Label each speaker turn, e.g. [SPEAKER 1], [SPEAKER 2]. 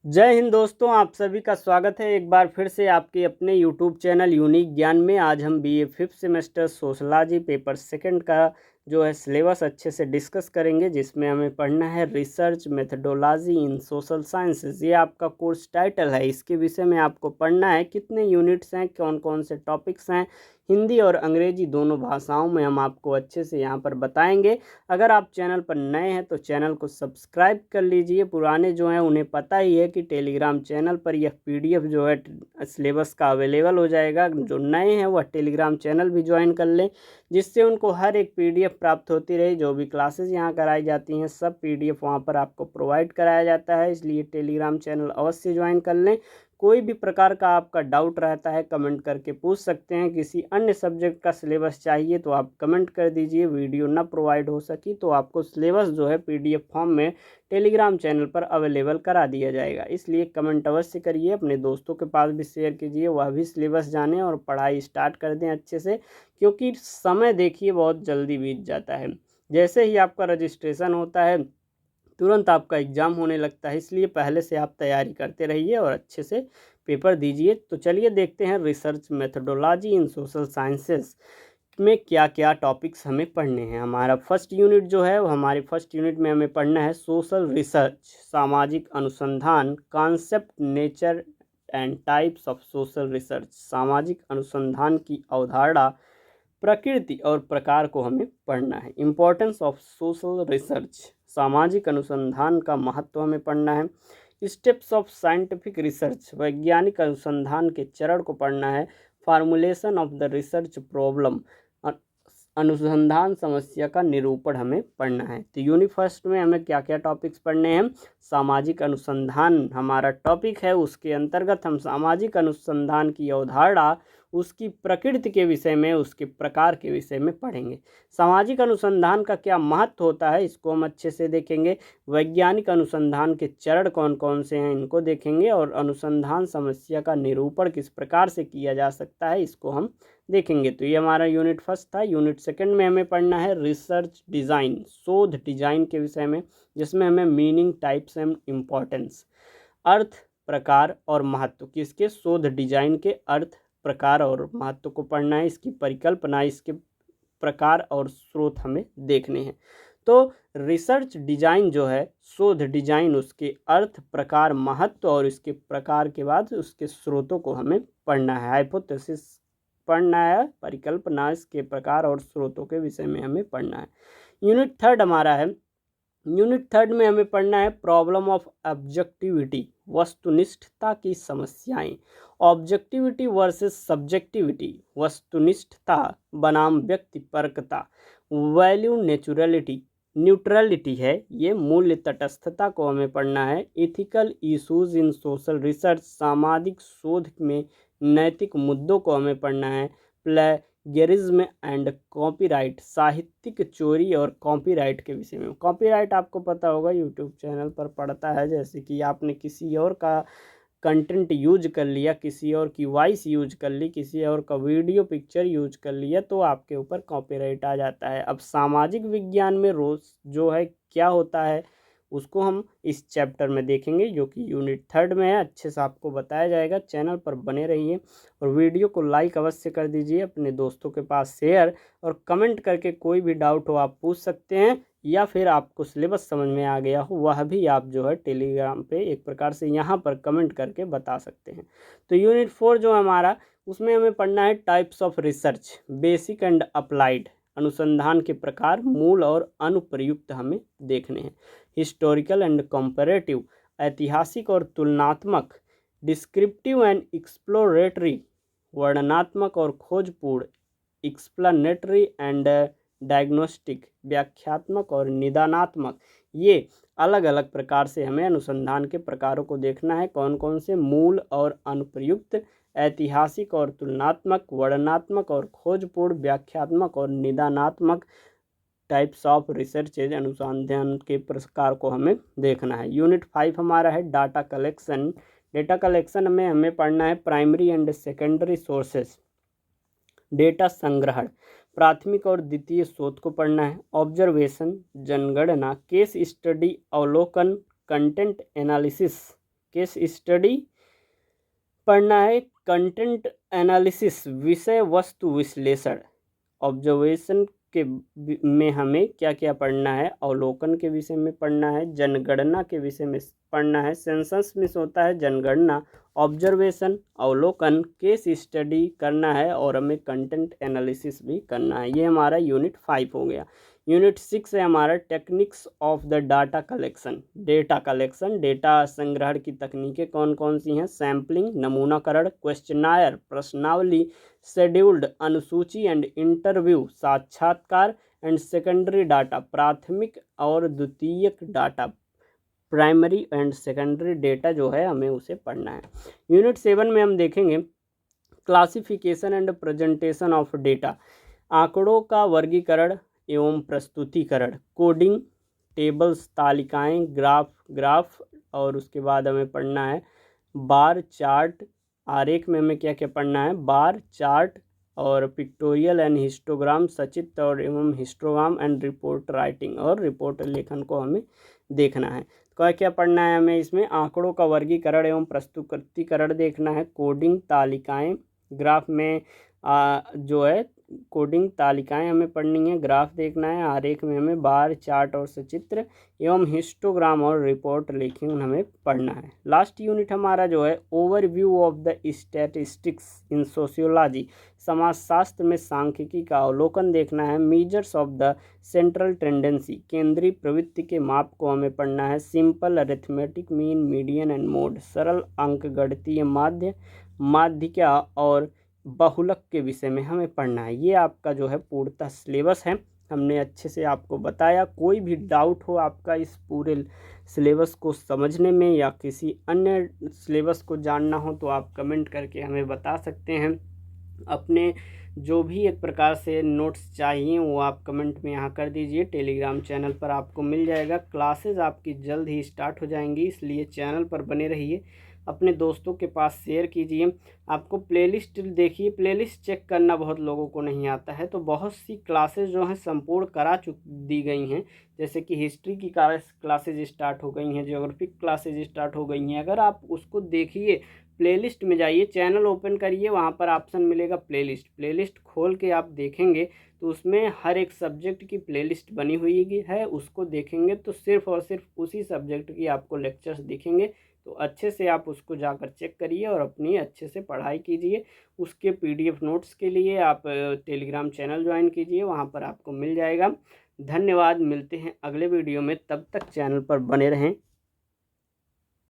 [SPEAKER 1] जय हिंद दोस्तों, आप सभी का स्वागत है एक बार फिर से आपके अपने यूट्यूब चैनल यूनिक ज्ञान में। आज हम BA fifth semester sociology paper second का जो है सिलेबस अच्छे से डिस्कस करेंगे, जिसमें हमें पढ़ना है रिसर्च मेथडोलॉजी इन सोशल साइंसेज। ये आपका कोर्स टाइटल है। इसके विषय में आपको पढ़ना है कितने यूनिट्स हैं, कौन कौन से टॉपिक्स हैं, हिंदी और अंग्रेजी दोनों भाषाओं में हम आपको अच्छे से यहाँ पर बताएंगे। अगर आप चैनल पर नए हैं तो चैनल को सब्सक्राइब कर लीजिए। पुराने जो हैं उन्हें पता ही है कि टेलीग्राम चैनल पर यह पीडीएफ जो है सिलेबस का अवेलेबल हो जाएगा। जो नए हैं वह टेलीग्राम चैनल भी ज्वाइन कर लें, जिससे उनको हर एक पीडीएफ प्राप्त होती रहे। जो भी क्लासेस यहाँ कराई जाती हैं सब पीडीएफ वहाँ पर आपको प्रोवाइड कराया जाता है, इसलिए टेलीग्राम चैनल अवश्य ज्वाइन कर लें। कोई भी प्रकार का आपका डाउट रहता है कमेंट करके पूछ सकते हैं। किसी अन्य सब्जेक्ट का सिलेबस चाहिए तो आप कमेंट कर दीजिए। वीडियो ना प्रोवाइड हो सकी तो आपको सिलेबस जो है पीडीएफ फॉर्म में टेलीग्राम चैनल पर अवेलेबल करा दिया जाएगा। इसलिए कमेंट अवश्य करिए, अपने दोस्तों के पास भी शेयर कीजिए, वह भी सिलेबस जाने और पढ़ाई स्टार्ट कर दें अच्छे से, क्योंकि समय देखिए बहुत जल्दी बीत जाता है। जैसे ही आपका रजिस्ट्रेशन होता है तुरंत आपका एग्ज़ाम होने लगता है, इसलिए पहले से आप तैयारी करते रहिए और अच्छे से पेपर दीजिए। तो चलिए देखते हैं रिसर्च मेथडोलॉजी इन सोशल साइंसेस में क्या क्या टॉपिक्स हमें पढ़ने हैं। हमारा फर्स्ट यूनिट जो है वो हमारे फर्स्ट यूनिट में हमें पढ़ना है सोशल रिसर्च, सामाजिक अनुसंधान, concept, nature and types of social research. सामाजिक अनुसंधान की अवधारणा, प्रकृति और प्रकार को हमें पढ़ना है। इम्पोर्टेंस ऑफ सोशल रिसर्च, सामाजिक अनुसंधान का महत्व हमें पढ़ना है। स्टेप्स ऑफ साइंटिफिक रिसर्च, वैज्ञानिक अनुसंधान के चरण को पढ़ना है। Formulation of the research problem, अनुसंधान समस्या का निरूपण हमें पढ़ना है। तो यूनिट फर्स्ट में हमें क्या क्या टॉपिक्स पढ़ने हैं। सामाजिक अनुसंधान हमारा टॉपिक है, उसके अंतर्गत हम सामाजिक अनुसंधान की अवधारणा, उसकी प्रकृति के विषय में, उसके प्रकार के विषय में पढ़ेंगे। सामाजिक अनुसंधान का क्या महत्व होता है इसको हम अच्छे से देखेंगे। वैज्ञानिक अनुसंधान के चरण कौन कौन से हैं इनको देखेंगे, और अनुसंधान समस्या का निरूपण किस प्रकार से किया जा सकता है इसको हम देखेंगे। तो ये हमारा यूनिट फर्स्ट था। यूनिट सेकंड में हमें पढ़ना है रिसर्च डिज़ाइन, शोध डिजाइन के विषय में, जिसमें हमें मीनिंग, टाइप्स एंड इम्पॉर्टेंस, अर्थ, प्रकार और महत्व, किसके, शोध डिजाइन के अर्थ, प्रकार और महत्व को पढ़ना है। इसकी परिकल्पना, इसके प्रकार और स्रोत हमें देखने हैं। तो रिसर्च डिजाइन जो है, शोध डिजाइन, उसके अर्थ, प्रकार, महत्व और इसके प्रकार के बाद उसके स्रोतों को हमें पढ़ना है। हाइपोथेसिस पढ़ना है, परिकल्पना, इसके प्रकार और स्रोतों के विषय में हमें पढ़ना है। यूनिट थर्ड हमारा है। यूनिट थर्ड में हमें पढ़ना है प्रॉब्लम ऑफ ऑब्जेक्टिविटी, वस्तुनिष्ठता की समस्याएं। ऑब्जेक्टिविटी वर्सेस सब्जेक्टिविटी, वस्तुनिष्ठता बनाम व्यक्तिपरकता। वैल्यू नेचुरलिटी, न्यूट्रलिटी है ये, मूल्य तटस्थता को हमें पढ़ना है। Ethical issues in social research, सामाजिक शोध में नैतिक मुद्दों को हमें पढ़ना है। प्लेगरिज्म एंड कॉपीराइट, साहित्यिक चोरी और कॉपीराइट के विषय में। कॉपीराइट आपको पता होगा यूट्यूब चैनल पर पढ़ता है, जैसे कि आपने किसी और का कंटेंट यूज कर लिया, किसी और की वॉइस यूज कर ली, किसी और का वीडियो पिक्चर यूज कर लिया, तो आपके ऊपर कॉपीराइट आ जाता है। अब सामाजिक विज्ञान में रोज जो है क्या होता है उसको हम इस चैप्टर में देखेंगे, जो कि यूनिट थर्ड में है। अच्छे से आपको बताया जाएगा। चैनल पर बने रहिए और वीडियो को लाइक अवश्य कर दीजिए, अपने दोस्तों के पास शेयर, और कमेंट करके कोई भी डाउट हो आप पूछ सकते हैं, या फिर आपको सिलेबस समझ में आ गया हो वह भी आप जो है टेलीग्राम पे एक प्रकार से यहाँ पर कमेंट करके बता सकते हैं। तो यूनिट 4 जो हमारा, उसमें हमें पढ़ना है types of research, basic and applied, अनुसंधान के प्रकार, मूल और अनुप्रयुक्त हमें देखने हैं। हिस्टोरिकल एंड कंपैरेटिव, ऐतिहासिक और तुलनात्मक। डिस्क्रिप्टिव एंड एक्सप्लोरेटरी, वर्णनात्मक और खोजपूर्ण। एक्सप्लेनेटरी एंड डायग्नोस्टिक, व्याख्यात्मक और निदानात्मक। ये अलग अलग प्रकार से हमें अनुसंधान के प्रकारों को देखना है। कौन कौन से, मूल और अनुप्रयुक्त, ऐतिहासिक और तुलनात्मक, वर्णनात्मक और खोजपूर्ण, व्याख्यात्मक और निदानात्मक। टाइप्स ऑफ रिसर्च, अनुसंधान के प्रकार को हमें देखना है। यूनिट 5 हमारा है डाटा कलेक्शन। डेटा कलेक्शन में हमें पढ़ना है primary and secondary sources, data संग्रहण, प्राथमिक और द्वितीय स्रोत को पढ़ना है। ऑब्जर्वेशन, जनगणना, केस स्टडी, अवलोकन, कंटेंट एनालिसिस केस स्टडी पढ़ना है, कंटेंट एनालिसिस विषय वस्तु विश्लेषण, ऑब्जर्वेशन के में हमें क्या क्या पढ़ना है, अवलोकन के विषय में पढ़ना है, जनगणना के विषय में पढ़ना है, सेंसस में होता है जनगणना, ऑब्जर्वेशन, अवलोकन, केस स्टडी करना है और हमें कंटेंट एनालिसिस भी करना है। ये हमारा यूनिट 5 हो गया। यूनिट 6 है हमारा techniques of the data collection, data संग्रहण की तकनीकें कौन कौन सी हैं, सैम्पलिंग नमूनाकरण, क्वेश्चनायर प्रश्नावली, शेड्यूल्ड अनुसूची एंड इंटरव्यू साक्षात्कार, एंड सेकेंडरी डाटा प्राथमिक और द्वितीयक data, primary and secondary data जो है हमें उसे पढ़ना है। यूनिट 7 में हम देखेंगे classification and presentation of data, आंकड़ों का वर्गीकरण एवं प्रस्तुतिकरण, कोडिंग, टेबल्स तालिकाएं, ग्राफ और उसके बाद हमें पढ़ना है बार चार्ट, आरेख में हमें क्या क्या पढ़ना है, बार चार्ट और पिक्टोरियल एंड हिस्टोग्राम, सचित्र और एवं हिस्टोग्राम एंड रिपोर्ट राइटिंग, और रिपोर्ट लेखन को हमें देखना है। क्या क्या पढ़ना है हमें इसमें, आंकड़ों का वर्गीकरण एवं प्रस्तुतिकरण देखना है, कोडिंग तालिकाएं, ग्राफ में जो है कोडिंग तालिकाएं हमें पढ़नी है, ग्राफ देखना है, आरेख में हमें बार चार्ट और सचित्र एवं हिस्टोग्राम और रिपोर्ट लेखन हमें पढ़ना है। लास्ट यूनिट हमारा जो है overview of the statistics in sociology, समाजशास्त्र में सांख्यिकी का अवलोकन देखना है, measures of the central tendency, केंद्रीय प्रवृत्ति के माप को हमें पढ़ना है, simple arithmetic mean median and mode, सरल अंकगणितीय माध्यिका और बहुलक के विषय में हमें पढ़ना है। ये आपका जो है पूर्णतः सिलेबस है, हमने अच्छे से आपको बताया। कोई भी डाउट हो आपका इस पूरे सिलेबस को समझने में या किसी अन्य सिलेबस को जानना हो तो आप कमेंट करके हमें बता सकते हैं। अपने जो भी एक प्रकार से नोट्स चाहिए वो आप कमेंट में यहाँ कर दीजिए, टेलीग्राम चैनल पर आपको मिल जाएगा। क्लासेस आपकी जल्द ही स्टार्ट हो जाएंगी, इसलिए चैनल पर बने रहिए, अपने दोस्तों के पास शेयर कीजिए। आपको प्लेलिस्ट देखिए, प्लेलिस्ट चेक करना बहुत लोगों को नहीं आता है, तो बहुत सी क्लासेस जो हैं संपूर्ण दी गई हैं, जैसे कि हिस्ट्री की क्लासेज स्टार्ट हो गई हैं, ज्योग्राफिक क्लासेज स्टार्ट हो गई हैं। अगर आप उसको देखिए, प्लेलिस्ट में जाइए, चैनल ओपन करिए, वहाँ पर ऑप्शन मिलेगा प्लेलिस्ट खोल के आप देखेंगे तो उसमें हर एक सब्जेक्ट की प्लेलिस्ट बनी हुई है, उसको देखेंगे तो सिर्फ और सिर्फ उसी सब्जेक्ट की आपको लेक्चर्स दिखेंगे। तो अच्छे से आप उसको जाकर चेक करिए और अपनी अच्छे से पढ़ाई कीजिए। उसके PDF नोट्स के लिए आप टेलीग्राम चैनल ज्वाइन कीजिए, वहाँ पर आपको मिल जाएगा। धन्यवाद, मिलते हैं अगले वीडियो में, तब तक चैनल पर बने रहें।